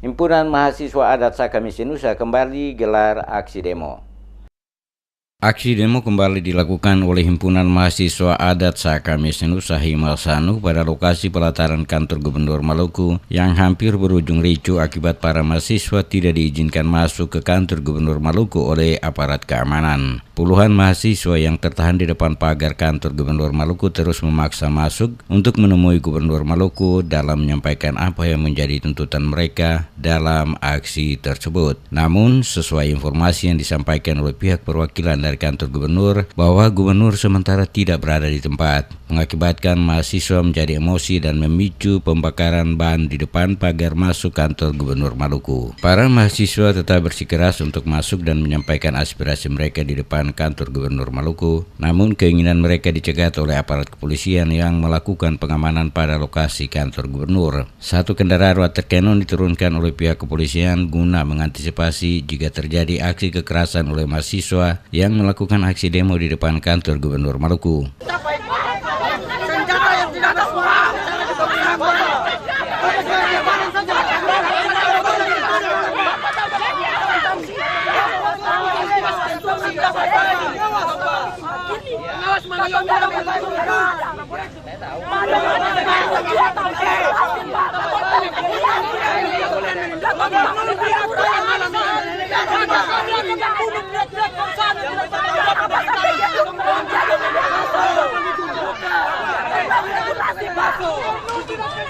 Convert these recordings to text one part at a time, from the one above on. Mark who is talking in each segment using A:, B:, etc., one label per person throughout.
A: Himpunan Mahasiswa Adat Saka Misi Nusa kembali gelar aksi demo. Aksi demo kembali dilakukan oleh Himpunan Mahasiswa Adat Saka Misi Nusa Himalsanu pada lokasi pelataran kantor Gubernur Maluku yang hampir berujung ricuh akibat para mahasiswa tidak diizinkan masuk ke kantor Gubernur Maluku oleh aparat keamanan. Puluhan mahasiswa yang tertahan di depan pagar kantor Gubernur Maluku terus memaksa masuk untuk menemui Gubernur Maluku dalam menyampaikan apa yang menjadi tuntutan mereka dalam aksi tersebut. Namun, sesuai informasi yang disampaikan oleh pihak perwakilan dari kantor gubernur bahwa gubernur sementara tidak berada di tempat, mengakibatkan mahasiswa menjadi emosi dan memicu pembakaran ban di depan pagar masuk kantor Gubernur Maluku. Para mahasiswa tetap bersikeras untuk masuk dan menyampaikan aspirasi mereka di depan kantor Gubernur Maluku, namun keinginan mereka dicegat oleh aparat kepolisian yang melakukan pengamanan pada lokasi kantor gubernur. Satu kendaraan water cannon diturunkan oleh pihak kepolisian guna mengantisipasi jika terjadi aksi kekerasan oleh mahasiswa yang melakukan aksi demo di depan kantor Gubernur Maluku.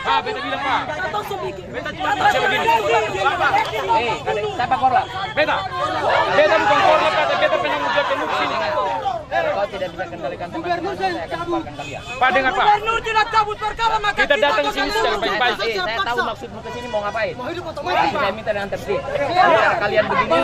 B: Pak, beta bilang Pak. Beta cuma begini. Siapa korlap? Beta bukan korlap, beta pengen menjadi sini. Kau tidak bisa kendalikan teman-teman, saya akan keluarkan kalian. Pak, dengar Pak.
C: Gubernur tidak cabut perkara, maka
B: kita datang sini secara baik-baik.
C: Saya
B: tahu maksudmu ke sini mau ngapain. Mau hidup otomatis. Saya minta diantar sih. Cara kalian begini.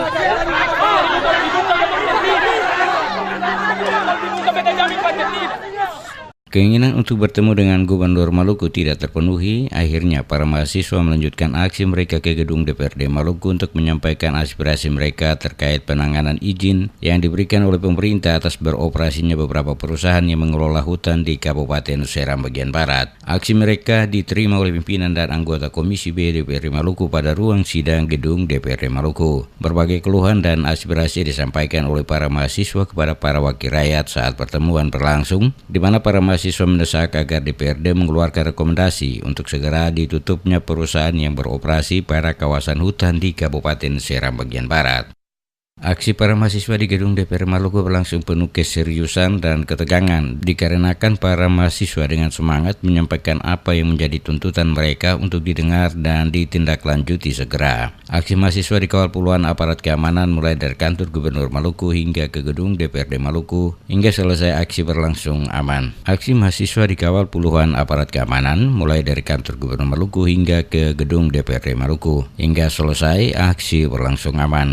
A: Keinginan untuk bertemu dengan Gubernur Maluku tidak terpenuhi. Akhirnya para mahasiswa melanjutkan aksi mereka ke gedung DPRD Maluku untuk menyampaikan aspirasi mereka terkait penanganan izin yang diberikan oleh pemerintah atas beroperasinya beberapa perusahaan yang mengelola hutan di Kabupaten Seram bagian Barat. Aksi mereka diterima oleh pimpinan dan anggota Komisi B DPRD Maluku pada ruang sidang gedung DPRD Maluku. Berbagai keluhan dan aspirasi disampaikan oleh para mahasiswa kepada para wakil rakyat saat pertemuan berlangsung, di mana para mahasiswa mendesak agar DPRD mengeluarkan rekomendasi untuk segera ditutupnya perusahaan yang beroperasi pada kawasan hutan di Kabupaten Seram bagian Barat. Aksi para mahasiswa di gedung DPR Maluku berlangsung penuh keseriusan dan ketegangan dikarenakan para mahasiswa dengan semangat menyampaikan apa yang menjadi tuntutan mereka untuk didengar dan ditindaklanjuti segera. Aksi mahasiswa dikawal puluhan aparat keamanan mulai dari kantor Gubernur Maluku hingga ke gedung DPRD Maluku hingga selesai aksi berlangsung aman. Aksi mahasiswa dikawal puluhan aparat keamanan mulai dari kantor Gubernur Maluku hingga ke gedung DPRD Maluku hingga selesai aksi berlangsung aman.